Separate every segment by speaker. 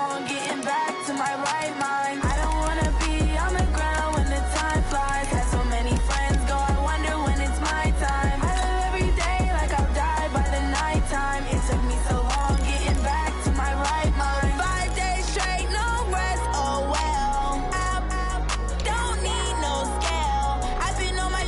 Speaker 1: long getting back to my right mind. I don't wanna be on the ground when the time flies. Had so many friends go, I wonder when it's my time. I live every day like I'll die by the nighttime. It took me so long getting back to my right mind. 5 days straight, no rest, oh well. Don't need no scale. I've been on my,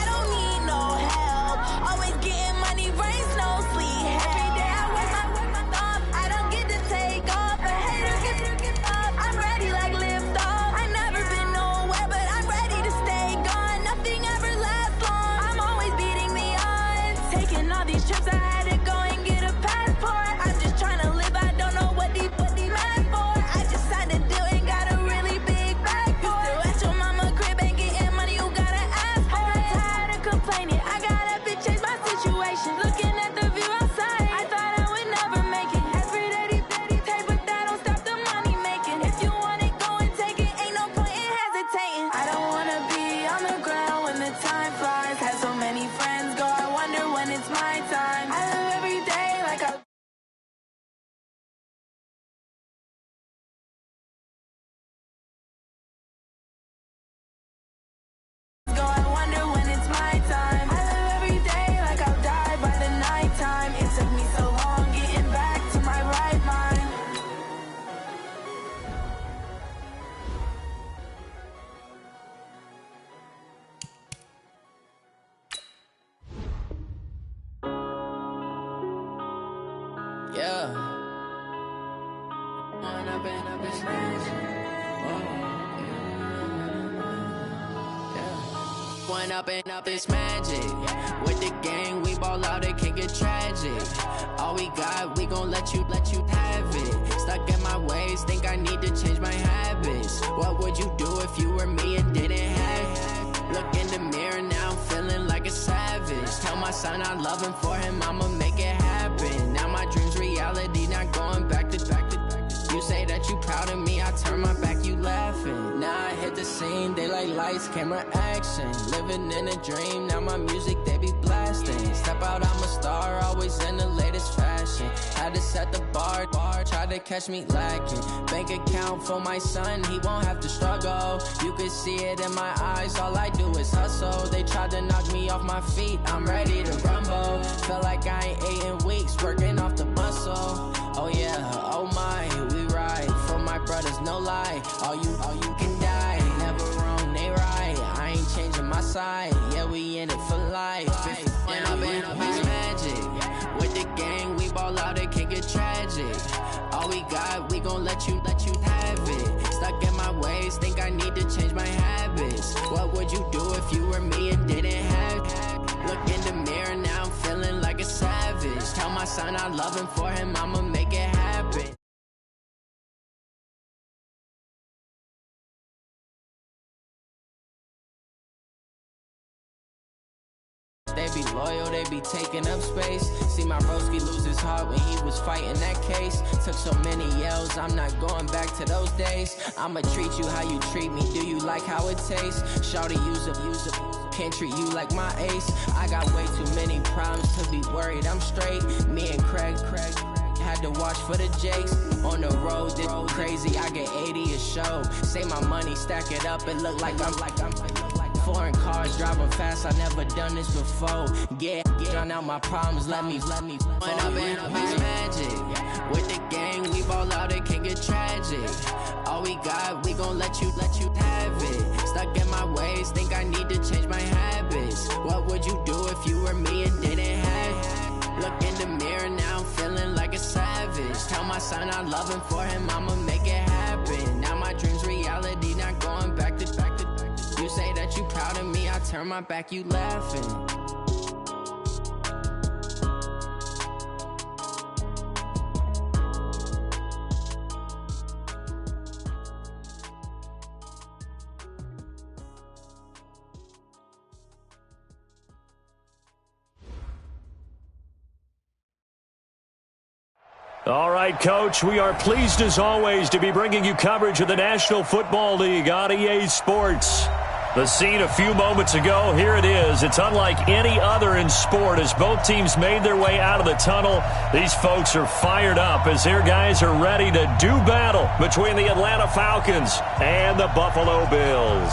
Speaker 1: I don't need no help. Always getting money, rains, no sleep. Every day I work my thumb. I don't get to take off, but haters get up. I'm ready like lift off. I never been nowhere, but I'm ready to stay gone. Nothing ever lasts long. I'm always beating the odds. Taking all these trips, I had to go and get a passport. I'm just trying to live, I don't know what they mad for. I just signed a deal and got a really big bag for it. Still at your mama crib and getting money, you gotta ask for it. I'm tired of complaining, I gotta change my situation. Looking at the view outside, I thought I would never make it. Every day they pay, but that don't stop the money making. If you want it, go and take it, ain't no point in hesitating. I don't wanna be on the ground when the time flies. Had so many friends go, I wonder when it's my time. I live every day like I go, I wonder when it's my time. I live every day like I'll die by the nighttime. It took me so long getting back to my right mind.
Speaker 2: Yeah. One up and up, it's magic. With the gang, we ball out, it can get tragic. All we got, we gon' let you have it. Stuck in my ways, think I need to change my habits. What would you do if you were me and didn't have it? Look in the mirror now, I'm feeling like a savage. Tell my son I love him, for him I'ma make it happen. Now my dream's reality, not going back to. You say that you proud of me, I turn my back, you laughing. Now I hit the scene, they like lights, camera, action. Living in a dream, now my music, they be blasting. Step out, I'm a star, always in the latest fashion. Had to set the bar, try to catch me lacking. Bank account for my son, he won't have to struggle. You can see it in my eyes, all I do is hustle. They tried to knock me off my feet, I'm ready to rumble. Feel like I ain't ate in weeks, working off the muscle. Oh yeah, oh my, we ride for my brothers, no lie. All you can die, never wrong, they right. I ain't changing my side, yeah, we in it for life. When up and up, it's magic. With the gang, we ball out, it can get tragic. All we got, we gon' let you have it. Stuck in my ways, think I need to change my habits. What would you do if you were me and didn't have it? Look in the mirror, now I'm feeling like a savage. Tell my son I love him, for him I'ma make it happen. They be loyal, they be taking up space. See my broski lose his heart when he was fighting that case. Took so many yells, I'm not going back to those days. I'ma treat you how you treat me, do you like how it tastes? Shawty, use up, can't treat you like my ace. I got way too many problems to be worried, I'm straight. Me and Craig had to watch for the Jakes. On the road, this crazy, I get 80 a show. Say my money, stack it up, it look like I'm foreign cars, driving fast, I never done this before. Yeah, drown out my problems, let me When up and up, it's magic. With the gang, we ball out, it can get tragic. All we got, we gon' let you have it. Stuck in my ways, think I need to change my habits. What would you do if you were me and didn't have it? Look in the mirror, now I'm feeling like a savage. Tell my son I love him, for him I'ma make it happen. Now my dream's reality, not going back to. You say that you proud of me, I turn my back, you laughing.
Speaker 3: All right, Coach, we are pleased as always to be bringing you coverage of the National Football League on EA Sports. The scene a few moments ago, here it is. It's unlike any other in sport as both teams made their way out of the tunnel. These folks are fired up as their guys are ready to do battle between the Atlanta Falcons and the Buffalo Bills.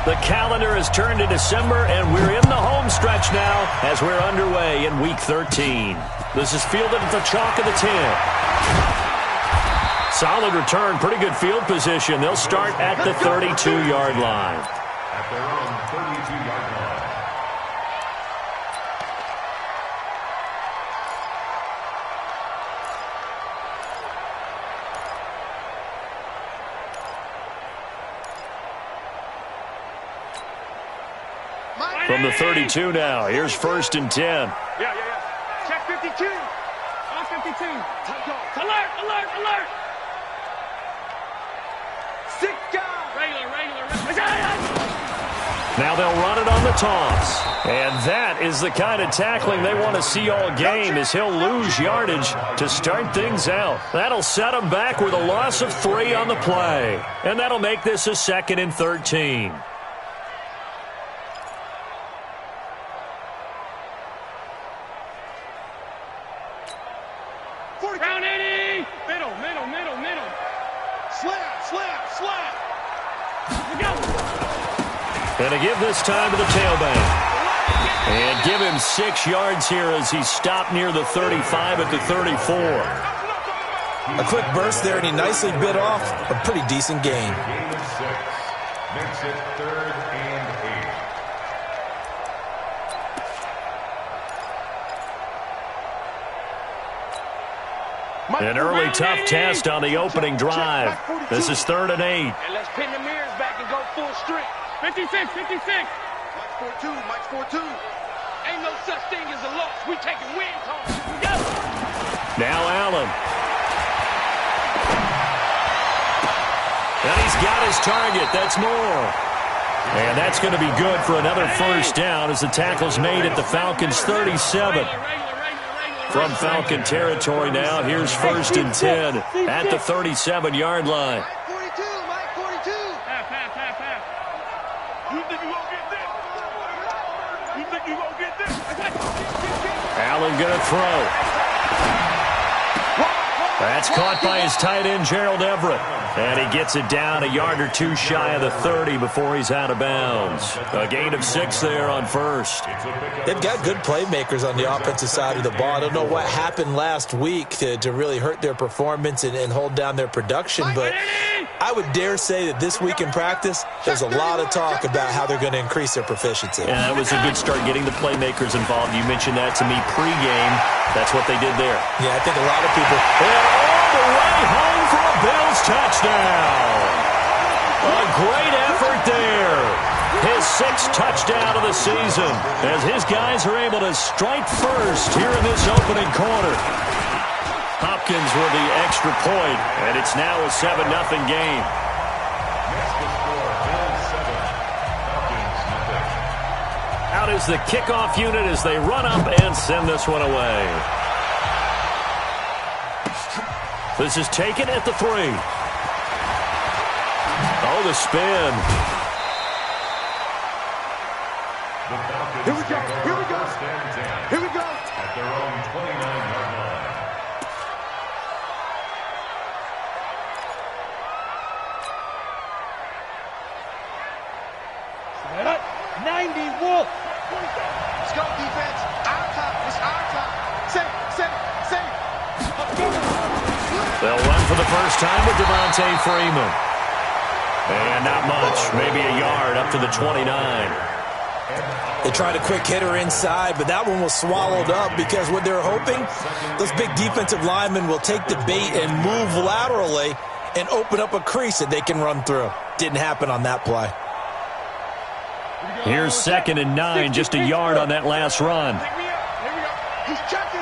Speaker 3: The calendar has turned to December, and we're in the home stretch now as we're underway in Week 13. This is fielded at the chalk of the 10. Solid return, pretty good field position. They'll start at the 32-yard line.
Speaker 4: At their own 32-yard line.
Speaker 3: From the 32 now, here's 1st and 10.
Speaker 5: Yeah. Check 52. On 52. Alert, alert, alert. Sick guy. Regular.
Speaker 3: Now they'll run it on the toss. And that is the kind of tackling they want to see all game as he'll lose yardage to start things out. That'll set him back with a loss of 3 on the play. And that'll make this a 2nd and 13. And to give this time to the tailback. And give him 6 yards here as he stopped near the 35 at the 34.
Speaker 6: A quick burst there, and he nicely bit off a pretty decent gain.
Speaker 4: Gain of 6. Makes it 3rd and 8.
Speaker 3: An early tough test on the opening drive. This is 3rd and 8.
Speaker 5: And let's pin the mirrors back and go full strength. 56. Mike's 4-2. Ain't no such thing as a loss. We taking wins home. Go.
Speaker 3: Now Allen. And he's got his target. That's Moore. And that's going to be good for another 1st down as the tackle's made at the Falcons' 37. From Falcon territory now, here's 1st and 10 at the 37-yard line. Allen going to throw. That's caught by his tight end, Gerald Everett. And he gets it down a yard or 2 shy of the 30 before he's out of bounds. A gain of 6 there on 1st.
Speaker 6: They've got good playmakers on the offensive side of the ball. I don't know what happened last week to really hurt their performance and hold down their production, but I would dare say that this week in practice, there's a lot of talk about how they're going to increase their proficiency.
Speaker 3: Yeah, that was a good start getting the playmakers involved. You mentioned that to me pregame. That's what they did there.
Speaker 6: Yeah, I think a lot of people...
Speaker 3: And all the way home for a Bills touchdown. A great effort there. His 6th touchdown of the season as his guys are able to strike first here in this opening quarter. Hopkins with the extra point, and it's now a 7-0 game.
Speaker 4: Next to score, Bills 7, Falcons nothing.
Speaker 3: Out is the kickoff unit as they run up and send this one away. This is taken at the 3. Oh, the spin.
Speaker 4: The Falcons
Speaker 5: Here we go.
Speaker 4: At their own 29-yard line.
Speaker 5: Set up. 90 Wolf. Let's go, defense. Our time. It's our time. Set.
Speaker 3: They'll run for the first time with Devontae Freeman. And not much, maybe a yard up to the 29.
Speaker 6: They tried a quick hitter inside, but that one was swallowed up because what they're hoping, those big defensive linemen will take the bait and move laterally and open up a crease that they can run through. Didn't happen on that play.
Speaker 3: Here's 2nd and 9, just a yard on that last run.
Speaker 5: Here we go. He's checking.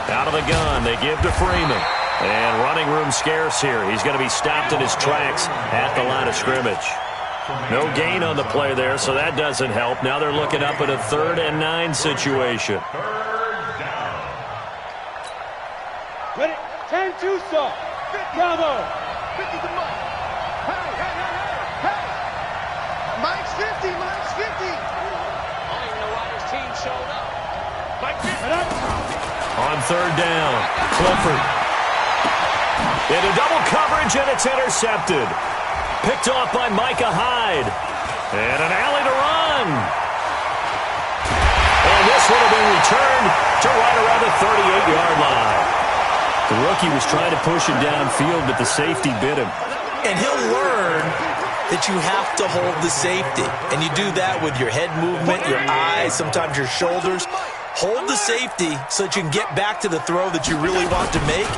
Speaker 3: Out of the gun, they give to Freeman. And running room scarce here. He's going to be stopped in his tracks at the line of scrimmage. No gain on the play there, so that doesn't help. Now they're looking up at a 3rd and 9 situation.
Speaker 5: Ready? 10-2 stop. Bravo. 50 to Mike. Hey. Mike's 50. I don't even know why his team showed up. Mike 50.
Speaker 3: On 3rd down, Clifford. Into double coverage, and it's intercepted. Picked off by Micah Hyde. And an alley to run. And this would have been returned to right around the 38-yard line. The rookie was trying to push him downfield, but the safety bit him.
Speaker 6: And he'll learn that you have to hold the safety. And you do that with your head movement, your eyes, sometimes your shoulders. Hold the safety so that you can get back to the throw that you really want to make.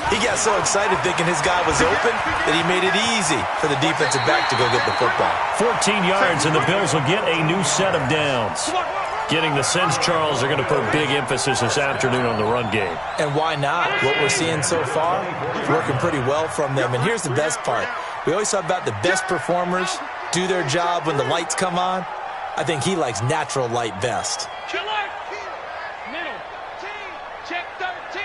Speaker 6: He got so excited thinking his guy was open that he made it easy for the defensive back to go get the football.
Speaker 3: 14 yards, and the Bills will get a new set of downs. Getting the sense Charles are going to put big emphasis this afternoon on the run game.
Speaker 6: And why not? What we're seeing so far is working pretty well from them. And here's the best part. We always talk about the best performers do their job when the lights come on. I think he likes natural light best.
Speaker 5: Middle. Check 13.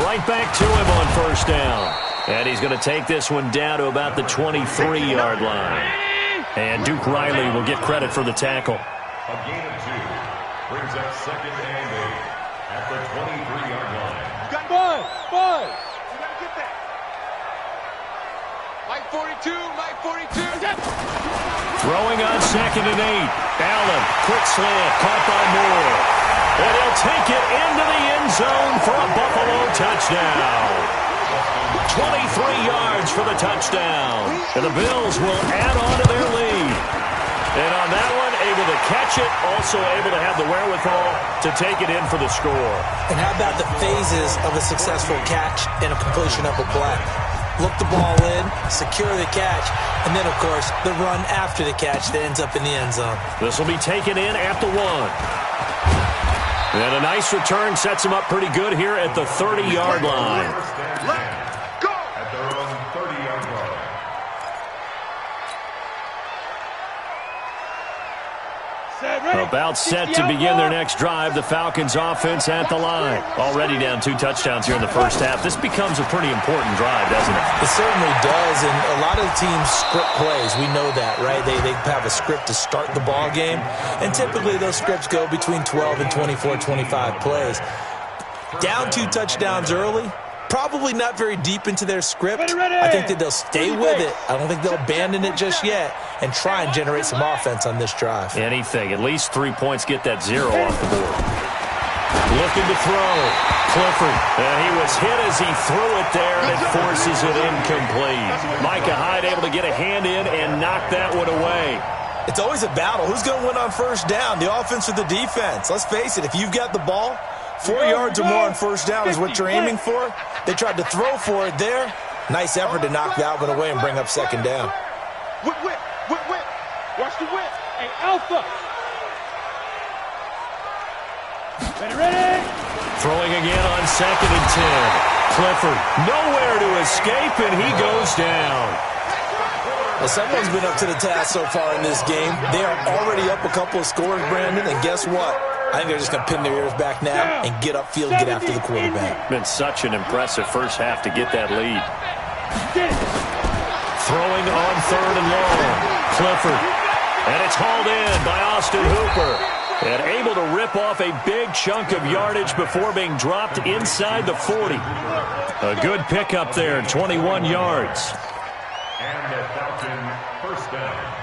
Speaker 3: Right back to him on 1st down. And he's going to take this one down to about the 23-yard line. And Duke Riley will get credit for the tackle.
Speaker 4: A gain of 2 brings up 2nd and 8 at the 23-yard line.
Speaker 5: You got five. You got to get that. Mike 42.
Speaker 3: Throwing on 2nd and 8. Allen, quick slant, caught by Moore. And he'll take it into the end zone for a Buffalo touchdown. 23 yards for the touchdown. And the Bills will add on to their lead. And on that one, able to catch it, also able to have the wherewithal to take it in for the score.
Speaker 6: And how about the phases of a successful catch and a completion of a play? Look the ball in, secure the catch, and then, of course, the run after the catch that ends up in the end zone.
Speaker 3: This will be taken in at the 1. And a nice return sets him up pretty good here at the 30-yard line.
Speaker 4: Let's go! At their own 30-yard line.
Speaker 3: About set to begin their next drive. The Falcons offense at the line. Already down 2 touchdowns here in the first half. This becomes a pretty important drive, doesn't it?
Speaker 6: It certainly does, and a lot of the teams script plays. We know that, right? They have a script to start the ball game, and typically those scripts go between 12 and 24, 25 plays. Down 2 touchdowns early, probably not very deep into their script. I think that they'll stay with it. I don't think they'll abandon it just yet and try and generate some offense on this drive.
Speaker 3: Anything. At least 3 points, get that 0 off the board. Looking to throw. Clifford. And he was hit as he threw it there, and it forces it incomplete. Micah Hyde able to get a hand in and knock that one away.
Speaker 6: It's always a battle. Who's going to win on 1st down, the offense or the defense? Let's face it, if you've got the ball, 4 yards or more on 1st down is what you're aiming for. They tried to throw for it there. Nice effort to knock that one away and bring up 2nd down.
Speaker 5: Whip. Watch the whip. Hey, Alpha. Ready.
Speaker 3: Throwing again on 2nd and 10. Clifford nowhere to escape, and he goes down.
Speaker 6: Well, someone's been up to the task so far in this game. They are already up a couple of scores, Brandon, and guess what? I think they're just going to pin their ears back now and get upfield, get after the quarterback.
Speaker 3: Been such an impressive first half to get that lead. Throwing on 3rd and long. Clifford. And it's hauled in by Austin Hooper. And able to rip off a big chunk of yardage before being dropped inside the 40. A good pickup there, 21 yards.
Speaker 4: And the Falcon 1st down.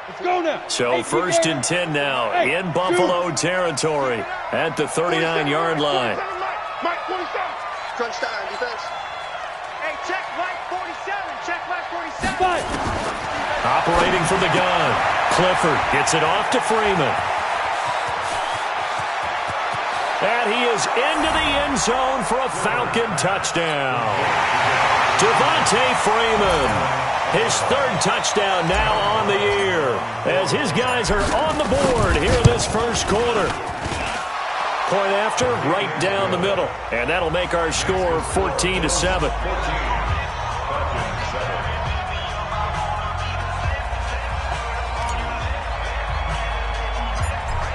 Speaker 5: Let's go now.
Speaker 3: So 1st and 10 now in Buffalo territory at the 39-yard line.
Speaker 5: Mike 47.
Speaker 7: Crunch time, defense.
Speaker 5: Hey, check Mike 47. Check Mike 47.
Speaker 3: Operating from the gun. Clifford gets it off to Freeman. And he is into the end zone for a Falcon touchdown. Devontae Freeman, his 3rd touchdown now on the year, as his guys are on the board here in this first quarter. Point after, right down the middle. And that'll make our score 14-7.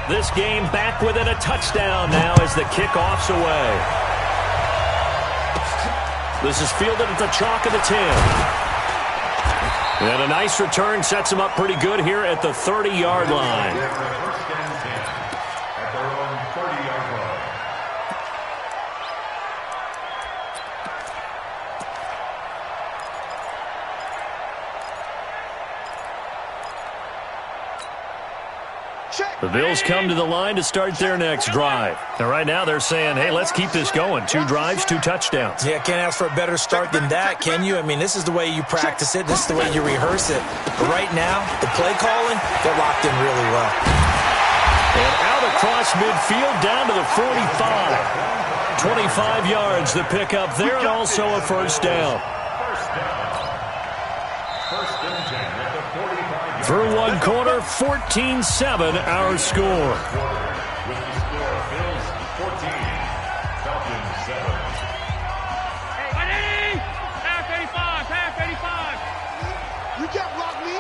Speaker 3: This game back within a touchdown now as the kickoff's away. This is fielded at the chalk of the 10. And a nice return sets him up pretty good here at the 30-yard line.
Speaker 4: First and 10 at their own 30-yard line.
Speaker 3: The Bills come to the line to start their next drive. And right now they're saying, hey, let's keep this going. 2 drives, 2 touchdowns.
Speaker 6: Yeah, can't ask for a better start than that, can you? I mean, this is the way you practice it. This is the way you rehearse it. But right now, the play calling, they're locked in really well.
Speaker 3: And out across midfield down to the 45. 25 yards the pick up there, and also a first down.
Speaker 4: First and 10 at the 45.
Speaker 3: Through one quarter, 14-7 our score.
Speaker 4: With the score, Bills 14, Falcons 7.
Speaker 5: Hey, half 85, half 85.
Speaker 7: You can't block me.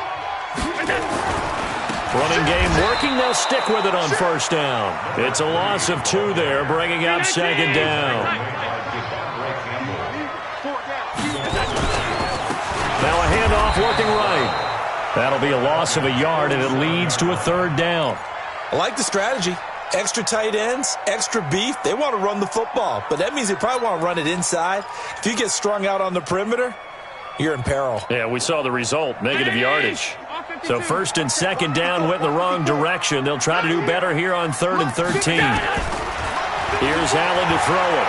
Speaker 3: Running game working, they'll stick with it on first down. It's a loss of 2 there, bringing up second down. Now a handoff working right. That'll be a loss of a yard, and it leads to a third down.
Speaker 6: I like the strategy. Extra tight ends, extra beef. They want to run the football, but that means they probably want to run it inside. If you get strung out on the perimeter, you're in peril.
Speaker 3: Yeah, we saw the result, negative yardage. So first and second down went in the wrong direction. They'll try to do better here on 3rd and 13. Here's Allen to throw it.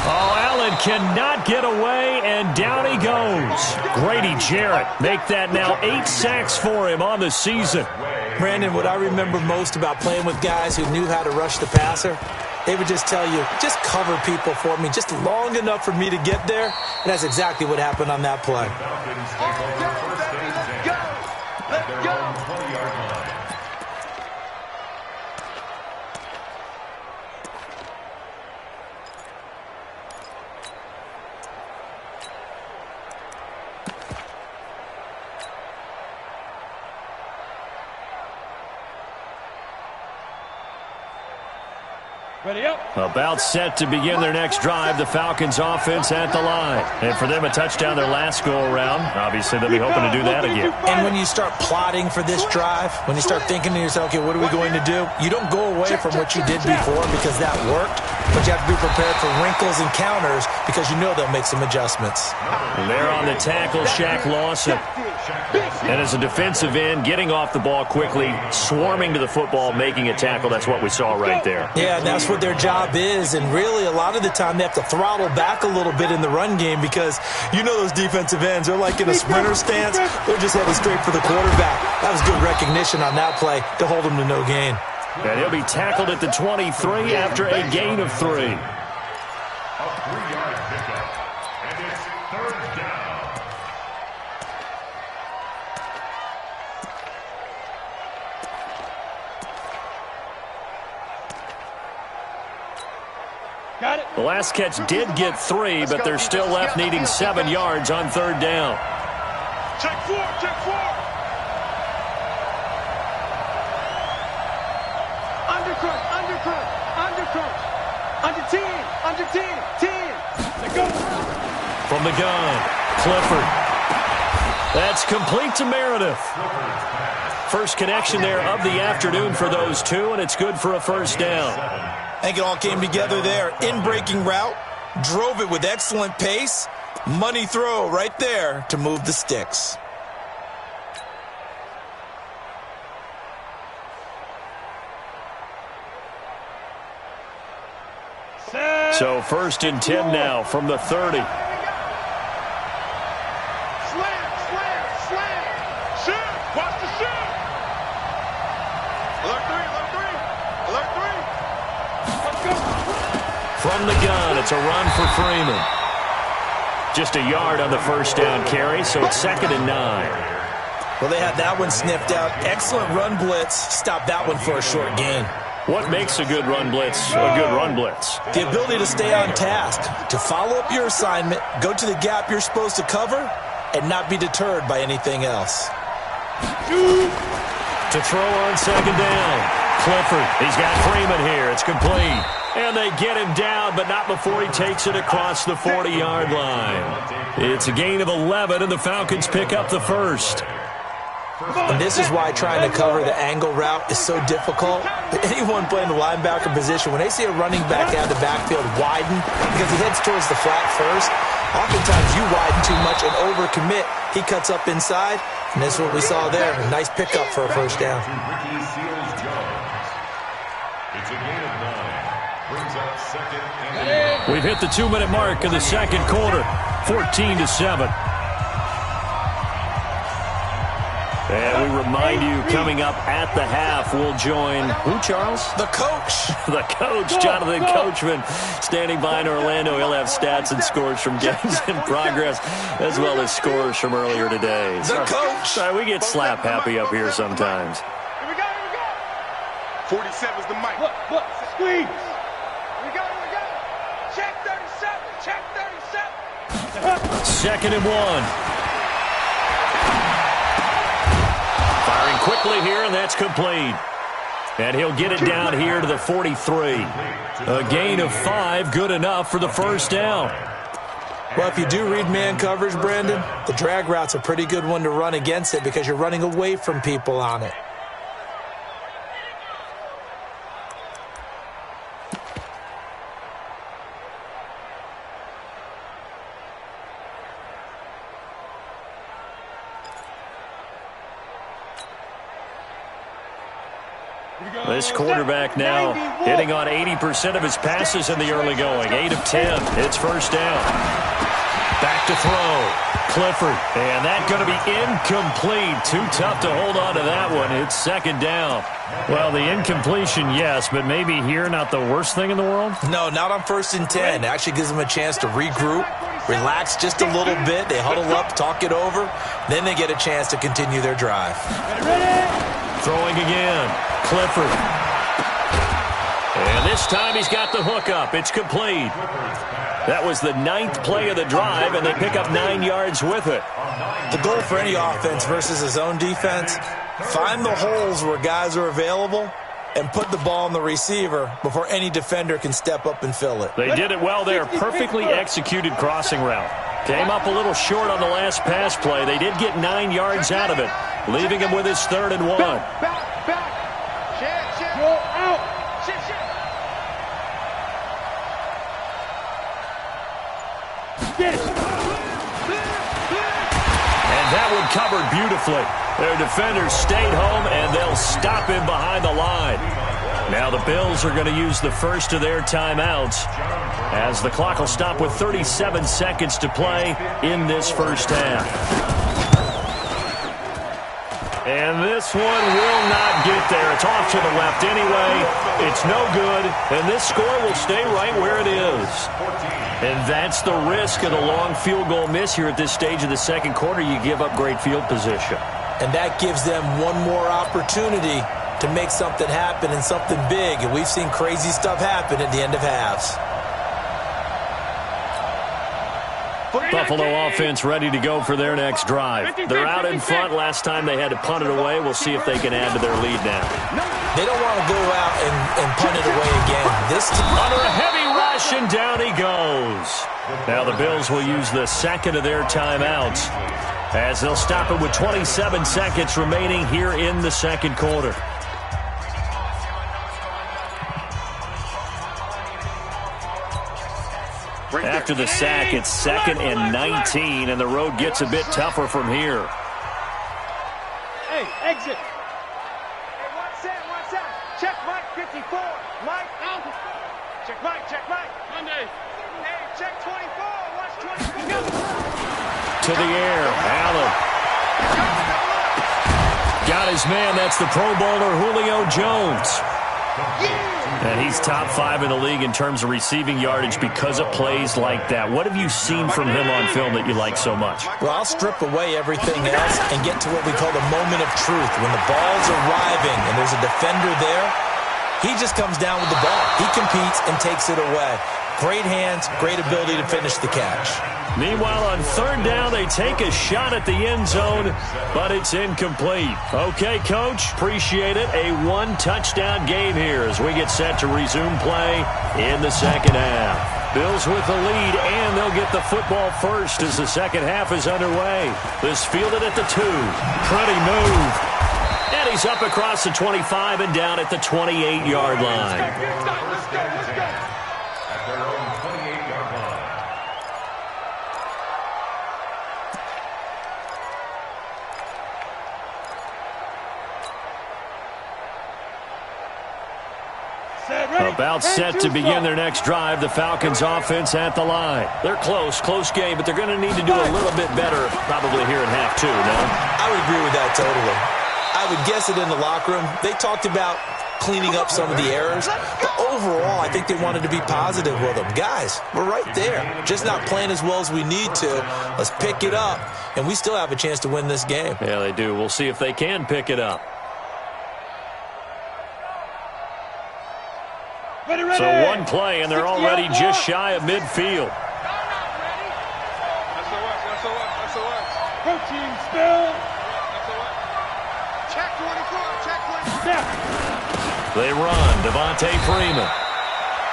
Speaker 3: Oh, Allen cannot get away, and down he goes. Grady Jarrett make that now 8 sacks for him on the season.
Speaker 6: Brandon, what I remember most about playing with guys who knew how to rush the passer, they would just tell you, just cover people for me, just long enough for me to get there. And that's exactly what happened on that play.
Speaker 5: Let's go. Ready up.
Speaker 3: About set to begin their next drive, the Falcons offense at the line. And for them, a touchdown their last go-around. Obviously, they'll be hoping to do that again.
Speaker 6: And when you start plotting for this drive, when you start thinking to yourself, okay, what are we going to do? You don't go away from what you did before because that worked, but you have to be prepared for wrinkles and counters because you know they'll make some adjustments.
Speaker 3: And there on the tackle, Shaq Lawson. And as a defensive end, getting off the ball quickly, swarming to the football, making a tackle, that's what we saw right there.
Speaker 6: Yeah, and that's what their job is, and really a lot of the time they have to throttle back a little bit in the run game because you know those defensive ends, they're like in a sprinter stance, they're just headed straight for the quarterback. That was good recognition on that play to hold him to no gain.
Speaker 3: And he'll be tackled at the 23 after a gain of 3.
Speaker 4: A 3-yard pickup, and it's third down.
Speaker 5: Got it.
Speaker 3: The last catch did get 3, but they're still left needing 7 yards on third down.
Speaker 5: Check 4, check 4. Undercrunch, undercrunch, undercrunch. Under 10, under 10, 10. Let's go.
Speaker 3: From the gun, Clifford. That's complete to Meredith. First connection there of the afternoon for those two, and it's good for a first down.
Speaker 6: I think it all came together there. In-breaking route, drove it with excellent pace. Money throw right there to move the sticks.
Speaker 3: So first and 10 now from the 30.
Speaker 5: Slam, slam, slam. Shoot. Watch the shoot. Alert 3, alert 3. Alert 3. Let's go.
Speaker 3: From the gun, it's a run for Freeman. Just a yard on the first down carry, so it's 2nd and 9.
Speaker 6: Well, they had that one sniffed out. Excellent run blitz. Stop that one for a short gain.
Speaker 3: What makes a good run blitz a good run blitz?
Speaker 6: The ability to stay on task, to follow up your assignment, go to the gap you're supposed to cover, and not be deterred by anything else.
Speaker 3: To throw on second down. Clifford, he's got Freeman here. It's complete. And they get him down, but not before he takes it across the 40-yard line. It's a gain of 11, and the Falcons pick up the first.
Speaker 6: And this is why trying to cover the angle route is so difficult. Anyone playing the linebacker position, when they see a running back out of the backfield widen because he heads towards the flat first, oftentimes you widen too much and overcommit. He cuts up inside, and that's what we saw there. A nice pickup for a first down.
Speaker 4: It's a gain of 9. Brings up second and 8.
Speaker 3: We've hit the 2-minute mark in the second quarter, 14-7. And we remind you, coming up at the half, we'll join who, Charles?
Speaker 6: The coach.
Speaker 3: The coach, Jonathan Coachman, standing by in Orlando. He'll have stats and scores from games in progress, as well as scores from earlier today.
Speaker 6: The coach.
Speaker 3: Sorry, we get slap happy up here sometimes.
Speaker 5: Here we go, here we go. 47's the mic. Look, squeeze. Here we go, here we go. Check 37, check 37.
Speaker 3: Second and 1. Firing quickly here, and that's complete. And he'll get it down here to the 43. A gain of 5, good enough for the first down.
Speaker 6: Well, if you do read man coverage, Brandon, the drag route's a pretty good one to run against it because you're running away from people on it.
Speaker 3: This quarterback now hitting on 80% of his passes in the early going. 8 of 10. It's first down. Back to throw. Clifford. And that's going to be incomplete. Too tough to hold on to that one. It's second down. Well, the incompletion, yes, but maybe here not the worst thing in the world?
Speaker 6: No, not on 1st and 10. It actually gives them a chance to regroup, relax just a little bit. They huddle up, talk it over. Then they get a chance to continue their drive.
Speaker 3: Throwing again. Clifford. And this time he's got the hook up. It's complete. That was the 9th play of the drive, and they pick up 9 yards with it.
Speaker 6: The goal for any offense versus his own defense, find the holes where guys are available and put the ball on the receiver before any defender can step up and fill it.
Speaker 3: They did it well there. Perfectly executed crossing route. Came up a little short on the last pass play. They did get 9 yards out of it, leaving him with his 3rd and 1.
Speaker 5: Back. Check. Go out. Check. Get it.
Speaker 3: And that one covered beautifully. Their defenders stayed home, and they'll stop him behind the line. Now the Bills are going to use the first of their timeouts, as the clock will stop with 37 seconds to play in this first half. And this one will not get there. It's off to the left anyway. It's no good, and this score will stay right where it is. And that's the risk of the long field goal miss here at this stage of the second quarter. You give up great field position.
Speaker 6: And that gives them one more opportunity to make something happen and something big. And we've seen crazy stuff happen at the end of halves.
Speaker 3: Buffalo offense ready to go for their next drive. They're out in front. Last time they had to punt it away. We'll see if they can add to their lead now.
Speaker 6: They don't want to go out and punt it away again. This time,
Speaker 3: under a heavy rush, and down he goes. Now the Bills will use the second of their timeouts, as they'll stop it with 27 seconds remaining here in the second quarter. After the sack, it's 2nd and 19, and the road gets a bit tougher from here.
Speaker 5: Hey, exit. Hey, what's that? Check Mike 54. Mike out. Check Mike. Monday. Hey, check 24. Watch 24.
Speaker 3: To the air, Allen. Got his man. That's the Pro Bowler Julio Jones. And he's top 5 in the league in terms of receiving yardage because of plays like that. What have you seen from him on film that you like so much?
Speaker 6: well, I'll strip away everything else and get to what we call the moment of truth. When the ball's arriving and there's a defender there, he just comes down with the ball. He competes and takes it away. Great hands, great ability to finish the catch.
Speaker 3: Meanwhile, on third down, they take a shot at the end zone, but it's incomplete. Okay, Coach, appreciate it. A one-touchdown game here as we get set to resume play in the second half. Bills with the lead, and they'll get the football first as the second half is underway. This fielded at the 2. Pretty move. And he's up across the 25 and down at the 28-yard line.
Speaker 4: At their own 28-yard line.
Speaker 3: About set to begin their next drive. The Falcons offense at the line. They're close game, but they're going to need to do a little bit better probably here in half 2, no?
Speaker 6: I would agree with that totally. I would guess it in the locker room. They talked about cleaning up some of the errors, but overall, I think they wanted to be positive with them. Guys, we're right there. Just not playing as well as we need to. Let's pick it up, and we still have a chance to win this game.
Speaker 3: Yeah, they do. We'll see if they can pick it up. So one play, and they're already just shy of midfield.
Speaker 5: Protein spill.
Speaker 7: Check 24, check 24.
Speaker 3: They run. Devontae Freeman.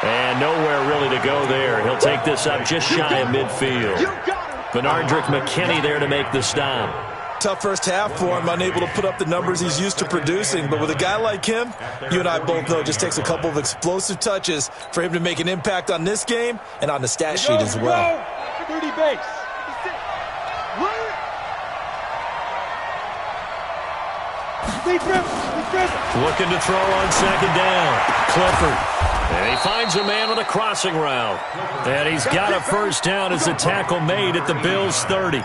Speaker 3: And nowhere really to go there. He'll take this up just shy of midfield. Benardrick McKinney there to make the stop.
Speaker 6: Tough first half for him, unable to put up the numbers he's used to producing. But with a guy like him, you and I both know it just takes a couple of explosive touches for him to make an impact on this game and on the stat sheet as well.
Speaker 5: 30 base.
Speaker 3: Looking to throw on second down. Clifford. And he finds a man on a crossing route. And he's got a first down as the tackle made at the Bills' 30.
Speaker 4: A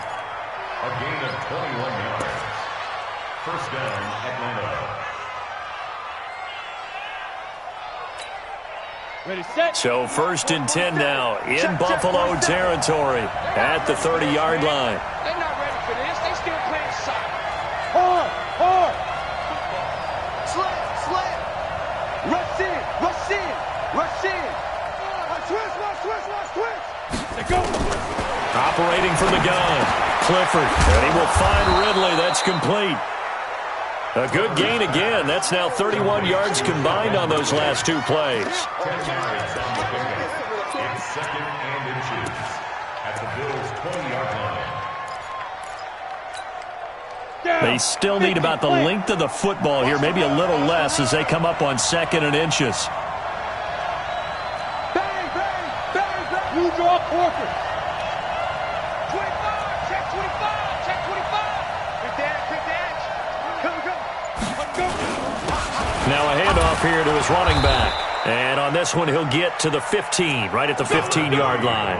Speaker 4: gain of 21 yards. First down, Atlanta.
Speaker 5: Ready, set.
Speaker 3: So first and 10 now in Buffalo territory at the 30-yard line.
Speaker 5: They're not ready for this. They still playing soccer. Hard. Slant. Rush in. Twist. They go.
Speaker 3: Operating from the gun. Clifford. And he will find Ridley. That's complete. A good gain again. That's now 31 yards combined on those last 2 plays.
Speaker 4: 10 yards on the pickup. It's second and inches at the Bills' 20-yard line.
Speaker 3: They still need about the length of the football here, maybe a little less as they come up on second and inches.
Speaker 5: Bang. You draw Corker. 25. Check 25. Quick dash. Go.
Speaker 3: Now a handoff here to his running back. And on this one, he'll get to the 15, right at the 15-yard line.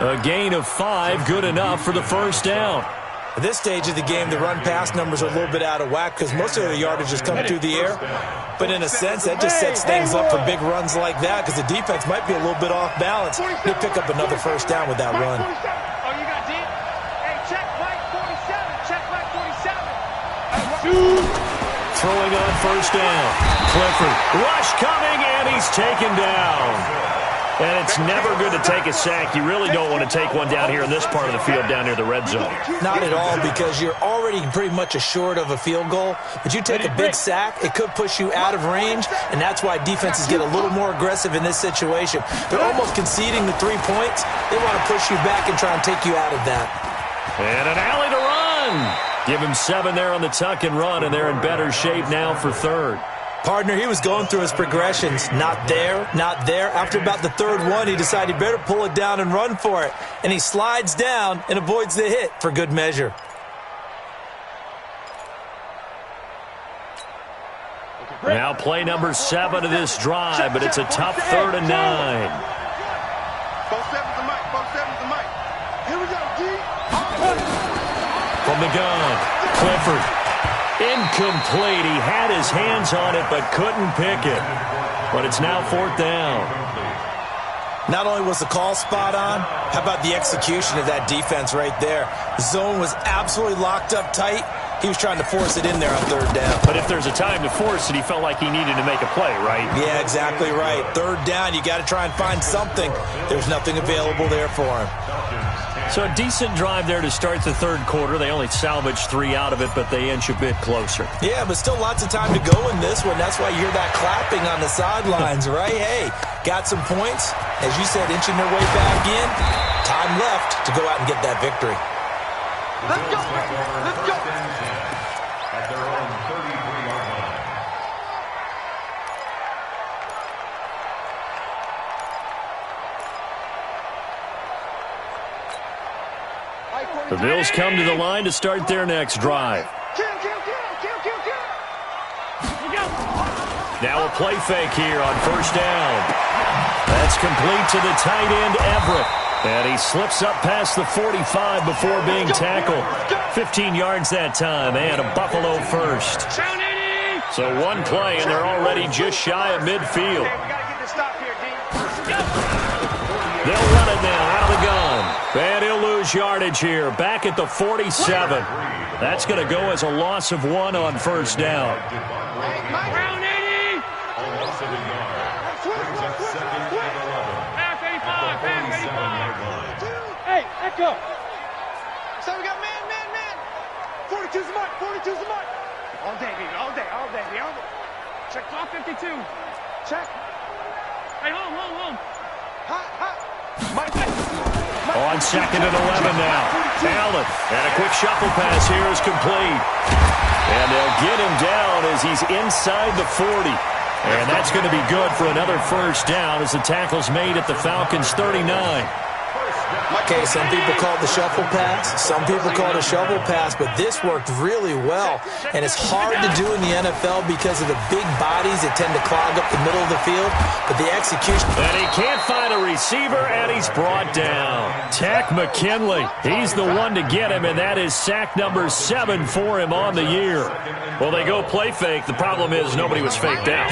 Speaker 3: A gain of 5, good enough for the first down.
Speaker 6: At this stage of the game, the run-pass numbers are a little bit out of whack because most of the yardage has come through the air. But in a sense, that just sets things up for big runs like that because the defense might be a little bit off balance. He'll pick up another first down with that run.
Speaker 5: Oh, you got deep? Hey, check Mike 47.
Speaker 3: Throwing on first down. Clifford. Rush coming, and he's taken down. And it's never good to take a sack. You really don't want to take one down here in this part of the field down near the red zone.
Speaker 6: Not at all, because you're already pretty much assured of a field goal. But you take a big sack, it could push you out of range, and that's why defenses get a little more aggressive in this situation. They're almost conceding the 3 points. They want to push you back and try and take you out of that. And
Speaker 3: an alley to run. Give him 7 there on the tuck and run, and they're in better shape now for third.
Speaker 6: Partner, he was going through his progressions. Not there. After about the third one, he decided he better pull it down and run for it. And he slides down and avoids the hit for good measure.
Speaker 3: Now play number 7 of this drive, but it's a tough 3rd and 9.
Speaker 7: 4-7's the mic. Here we go, D.
Speaker 3: From the gun, Clifford. Incomplete. He had his hands on it but couldn't pick it. But it's now 4th down.
Speaker 6: Not only was the call spot on, how about the execution of that defense right there? The zone was absolutely locked up tight. He was trying to force it in there on third down.
Speaker 3: But if there's a time to force it, he felt like he needed to make a play, right?
Speaker 6: Yeah, exactly right. Third down, you got to try and find something. There's nothing available there for him.
Speaker 3: So a decent drive there to start the third quarter. They only salvaged 3 out of it, but they inch a bit closer.
Speaker 6: Yeah, but still lots of time to go in this one. That's why you hear that clapping on the sidelines, right? Hey, got some points. As you said, inching their way back in. Time left to go out and get that victory.
Speaker 7: Let's go, baby. Let's go.
Speaker 4: At their own 33-yard line.
Speaker 3: The Bills come to the line to start their next drive.
Speaker 7: Kill.
Speaker 3: Now a play fake here on first down. That's complete to the tight end, Everett. And he slips up past the 45 before being tackled. 15 yards that time, and a Buffalo first. So one play, and they're already just shy of midfield. They'll run it now out of the gun. And he'll lose yardage here, back at the 47. That's going to go as a loss of 1 on first down.
Speaker 4: Round 80. A loss of a yard. Brings up second and 11.
Speaker 5: Pass 85. Pass 85.
Speaker 7: Hey, echo. So we got man. 42's the mark. 42's the mark. All day, baby. All day.
Speaker 5: Check clock 52.
Speaker 7: Check.
Speaker 5: Hey, home.
Speaker 7: Hot.
Speaker 3: On second and 11 now. Allen, and a quick shuffle pass here is complete. And they'll get him down as he's inside the 40. And that's going to be good for another first down as the tackle's made at the Falcons' 39.
Speaker 6: Okay, some people call it the shuffle pass. Some people call it a shovel pass, but this worked really well. And it's hard to do in the NFL because of the big bodies that tend to clog up the middle of the field. But the execution...
Speaker 3: And he can't find a receiver, and he's brought down. Tack McKinley. He's the one to get him, and that is sack number 7 for him on the year. Well, they go play fake. The problem is nobody was faked out.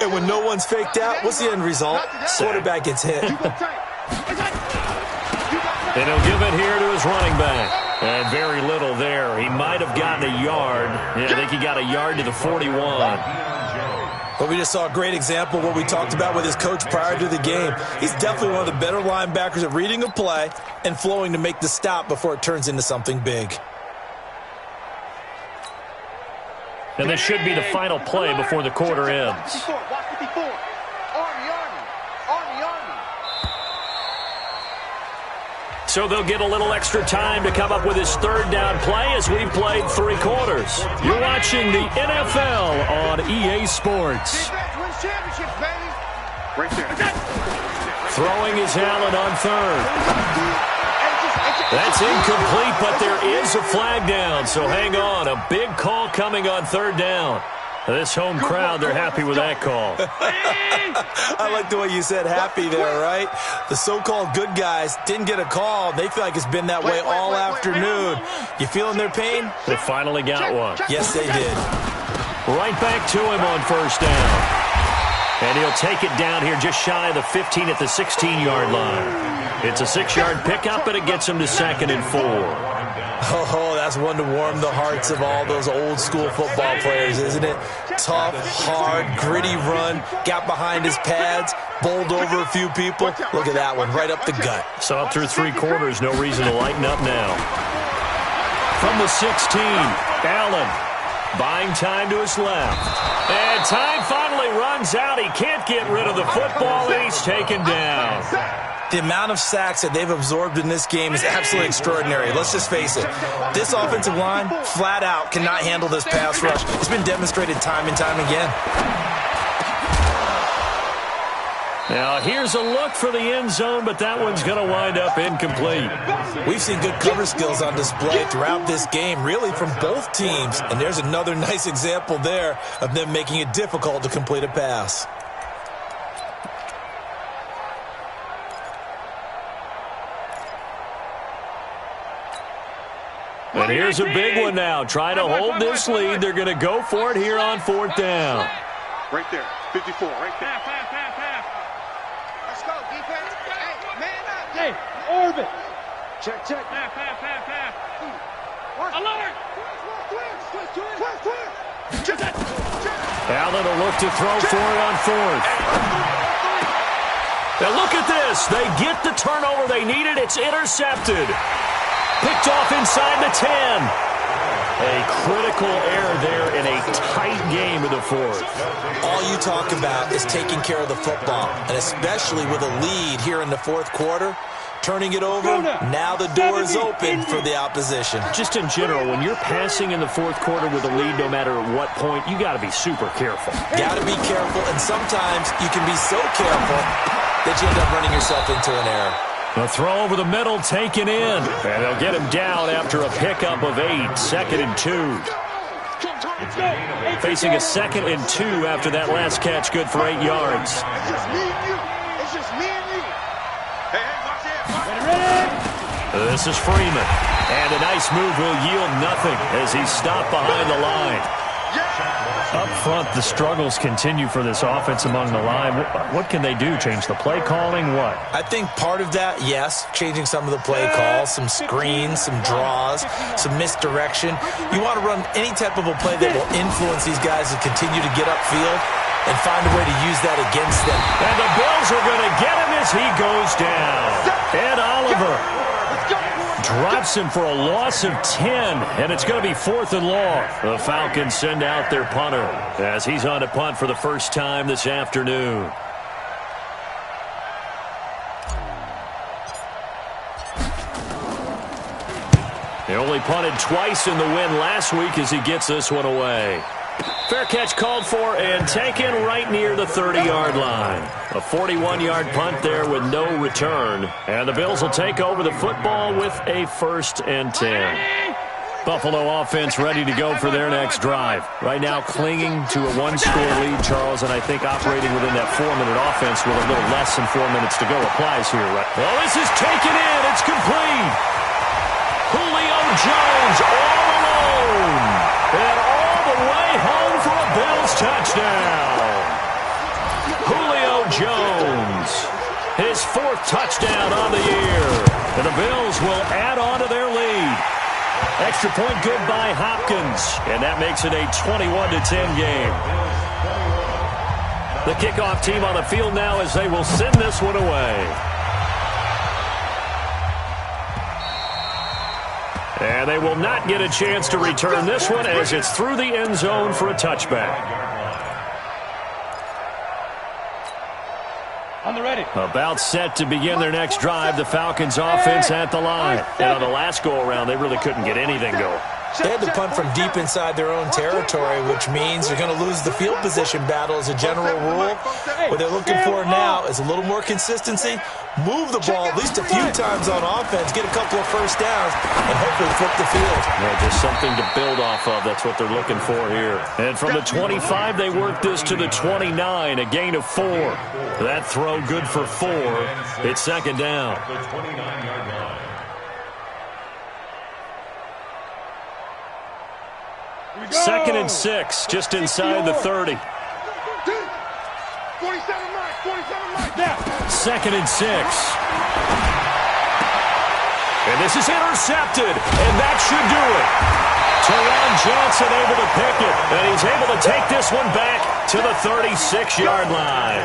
Speaker 6: And when no one's faked out, what's the end result? Quarterback gets hit.
Speaker 3: And he'll give it here to his running back. And very little there. He might have gotten a yard. Yeah, I think he got a yard to the 41.
Speaker 6: But we just saw a great example of what we talked about with his coach prior to the game. He's definitely one of the better linebackers at reading a play and flowing to make the stop before it turns into something big.
Speaker 3: And this should be the final play before the quarter ends.
Speaker 7: 54. Watch 54. Army.
Speaker 3: So they'll get a little extra time to come up with his third down play as we've played 3 quarters. You're watching the NFL on EA Sports.
Speaker 7: Defense wins championships, baby. Right there.
Speaker 3: Throwing is Allen on third. That's incomplete, but there is a flag down, so hang on. A big call coming on third down. This home crowd, they're happy with that call.
Speaker 6: I like the way you said happy there, right? The so-called good guys didn't get a call. They feel like it's been that way all afternoon. You feeling their pain?
Speaker 3: They finally got one.
Speaker 6: Yes, they did.
Speaker 3: Right back to him on first down. And he'll take it down here just shy of the 15 at the 16-yard line. It's a 6-yard pickup, and it gets him to second and 4.
Speaker 6: Oh, that's one to warm the hearts of all those old-school football players, isn't it? Tough, hard, gritty run, got behind his pads, bowled over a few people. Look at that one, right up the gut.
Speaker 3: So up through 3 quarters, no reason to lighten up now. From the 16, Allen buying time to his left. And time finally runs out. He can't get rid of the football, and he's taken down.
Speaker 6: The amount of sacks that they've absorbed in this game is absolutely extraordinary. Let's just face it. This offensive line, flat out, cannot handle this pass rush. It's been demonstrated time and time again.
Speaker 3: Now, here's a look for the end zone, but that one's going to wind up incomplete.
Speaker 6: We've seen good cover skills on display throughout this game, really from both teams. And there's another nice example there of them making it difficult to complete a pass.
Speaker 3: And here's a big one now. Trying to hold this lead. They're going to go for it here on 4th down.
Speaker 7: Right there. 54, right there.
Speaker 5: Pass.
Speaker 7: Let's go, defense. Hey, man up.
Speaker 5: Hey, orbit.
Speaker 7: Check.
Speaker 5: Pass. Alert.
Speaker 3: Allen will look to throw for it on fourth. Now look at this. They get the turnover they needed. It's intercepted. Picked off inside the 10. A critical error there in a tight game of the fourth.
Speaker 6: All you talk about is taking care of the football, and especially with a lead here in the fourth quarter. Turning it over, now the door is open for the opposition.
Speaker 3: Just in general, when you're passing in the fourth quarter with a lead, no matter at what point, you got to be super careful.
Speaker 6: Got to be careful, and sometimes you can be so careful that you end up running yourself into an error.
Speaker 3: A throw over the middle taken in, and they'll get him down after a pickup of 8, 2nd and 2. Facing a 2nd and 2 after that last catch, good for 8 yards.
Speaker 7: It's just me and you. It's just me and you. Hey, watch it.
Speaker 3: This is Freeman, and a nice move will yield nothing as he's stopped behind the line. Up front, the struggles continue for this offense among the line. What can they do? Change the play calling? What?
Speaker 6: I think part of that, yes, changing some of the play calls, some screens, some draws, some misdirection. You want to run any type of a play that will influence these guys to continue to get upfield and find a way to use that against them.
Speaker 3: And the Bills are going to get him as he goes down. Ed Oliver drops him for a loss of 10, and it's going to be 4th and long. The Falcons send out their punter as he's on to punt for the first time this afternoon. He only punted twice in the win last week as he gets this one away. Fair catch called for and taken right near the 30-yard line. A 41-yard punt there with no return. And the Bills will take over the football with a 1st and 10. Buffalo offense ready to go for their next drive. Right now clinging to a 1-score lead, Charles, and I think operating within that 4-minute offense with a little less than 4 minutes to go applies here. Right? Well, this is taken in. It's complete. Julio Jones all alone. And all the way home for a Bills touchdown. Julio Jones, his 4th touchdown on the year. And the Bills will add on to their lead. Extra point good by Hopkins. And that makes it a 21-10 game. The kickoff team on the field now as they will send this one away. And they will not get a chance to return this one as it's through the end zone for a touchback.
Speaker 5: On the ready.
Speaker 3: About set to begin their next drive, the Falcons offense at the line. And on the last go-around, they really couldn't get anything going.
Speaker 6: They had to punt from deep inside their own territory, which means they're going to lose the field position battle as a general rule. What they're looking for now is a little more consistency, move the ball at least a few times on offense, get a couple of first downs, and hopefully flip the field.
Speaker 3: Yeah, just something to build off of. That's what they're looking for here. And from the 25, they work this to the 29, a gain of 4. That throw good for 4. It's 2nd down.
Speaker 4: The 29-yard line.
Speaker 3: Second and 6, just inside the 30.
Speaker 7: 47 Mike, 47 Mike. Now.
Speaker 3: 2nd and 6. And this is intercepted, and that should do it. Teron Johnson able to pick it, and he's able to take this one back to the 36-yard line.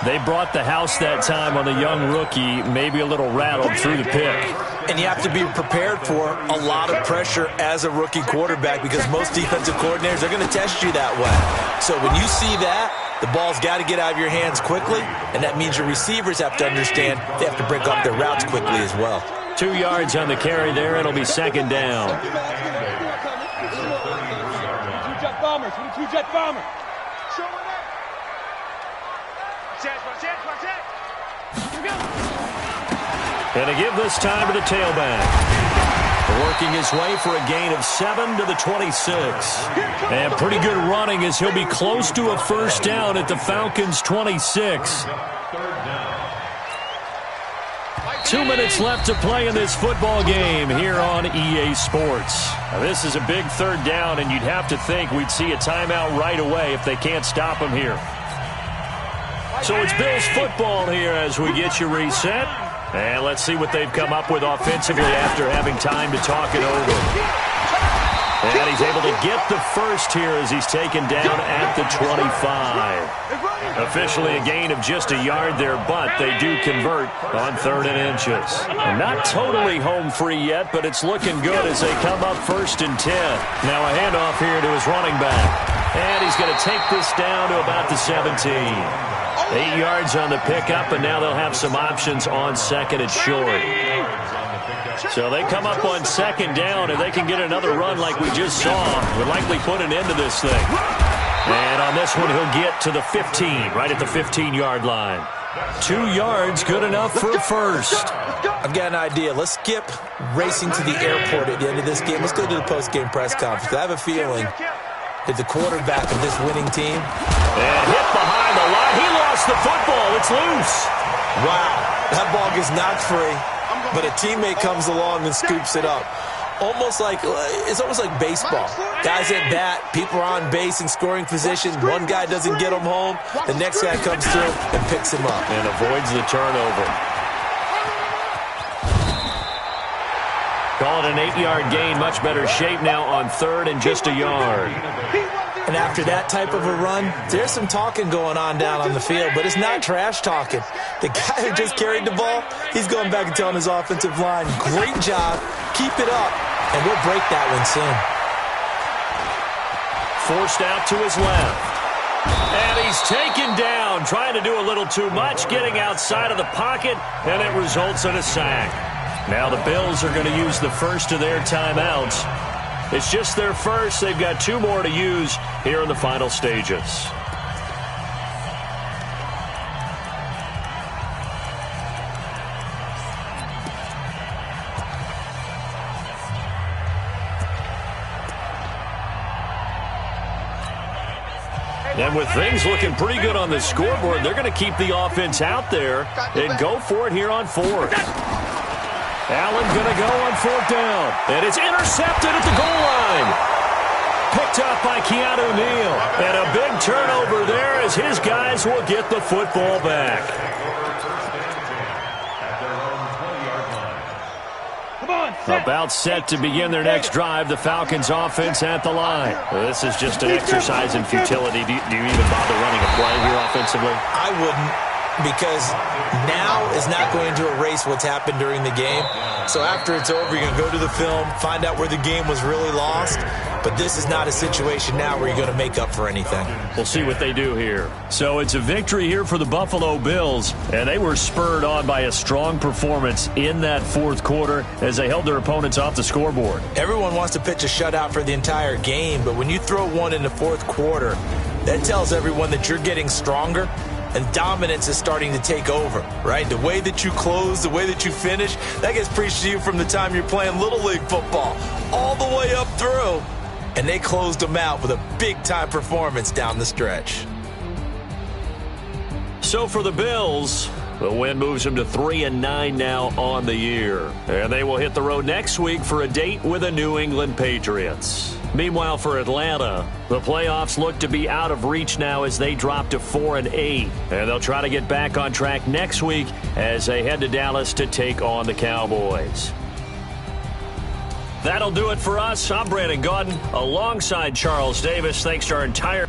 Speaker 3: They brought the house that time on the young rookie, maybe a little rattled through the pick.
Speaker 6: And you have to be prepared for a lot of pressure as a rookie quarterback because most defensive coordinators are going to test you that way. So when you see that, the ball's got to get out of your hands quickly, and that means your receivers have to understand they have to break off their routes quickly as well.
Speaker 3: 2 yards on the carry there. It'll be 2nd down.
Speaker 5: Two-jet bombers. Two-jet bomber.
Speaker 3: And to give this time to the tailback. Working his way for a gain of 7 to the 26. And pretty good running as he'll be close to a first down at the Falcons' 26. 2 minutes left to play in this football game here on EA Sports. Now, this is a big 3rd down, and you'd have to think we'd see a timeout right away if they can't stop him here. So it's Bills football here as we get you reset. And let's see what they've come up with offensively after having time to talk it over. And he he's able to get the first here as he's taken down at the 25. Officially a gain of just a yard there, but they do convert on 3rd and inches. Not totally home free yet, but it's looking good as they come up 1st and 10. Now a handoff here to his running back. And he's going to take this down to about the 17. 8 yards on the pickup, and now they'll have some options on 2nd and short. So they come up on 2nd down, and they can get another run like we just saw. Would likely put an end to this thing. And on this one, he'll get to the 15, right at the 15-yard line. 2 yards, good enough for a first.
Speaker 6: I've got an idea. Let's skip racing to the airport at the end of this game. Let's go to the post-game press conference. I have a feeling that the quarterback of this winning team.
Speaker 3: And hit behind the line. He lost the football. It's loose.
Speaker 6: Wow. That ball gets knocked free, but a teammate comes along and scoops it up. It's almost like baseball. Guys at bat, people are on base in scoring position. One guy doesn't get him home. The next guy comes through and picks him up.
Speaker 3: And avoids the turnover. Call it an 8-yard gain. Much better shape now on 3rd and just a yard.
Speaker 6: And after that type of a run, there's some talking going on down on the field, but it's not trash talking. The guy who just carried the ball, he's going back and telling his offensive line, great job, keep it up, and we'll break that one soon.
Speaker 3: Forced out to his left. And he's taken down, trying to do a little too much, getting outside of the pocket, and it results in a sack. Now the Bills are going to use the first of their timeouts. It's just their first. They've got 2 more to use here in the final stages. And with things looking pretty good on the scoreboard, they're going to keep the offense out there and go for it here on 4th. Allen going to go on 4th down. And it's intercepted at the goal line. Picked up by Keanu Neal. And a big turnover there as his guys will get the football back. About set to begin their next drive, the Falcons offense at the line. This is just an exercise in futility. Do you even bother running a play here offensively?
Speaker 6: I wouldn't, because now is not going to erase what's happened during the game. So after it's over, you're going to go to the film, find out where the game was really lost. But this is not a situation now where you're going to make up for anything.
Speaker 3: We'll see what they do here. So it's a victory here for the Buffalo Bills, and they were spurred on by a strong performance in that 4th quarter as they held their opponents off the scoreboard.
Speaker 6: Everyone wants to pitch a shutout for the entire game, but when you throw one in the 4th quarter, that tells everyone that you're getting stronger and dominance is starting to take over, right? The way that you close, the way that you finish, that gets preached to you from the time you're playing Little League football all the way up through. And they closed them out with a big-time performance down the stretch.
Speaker 3: So for the Bills, the win moves them to 3-9 now on the year. And they will hit the road next week for a date with the New England Patriots. Meanwhile, for Atlanta, the playoffs look to be out of reach now as they drop to 4-8. And they'll try to get back on track next week as they head to Dallas to take on the Cowboys. That'll do it for us. I'm Brandon Gaudin alongside Charles Davis. Thanks to our entire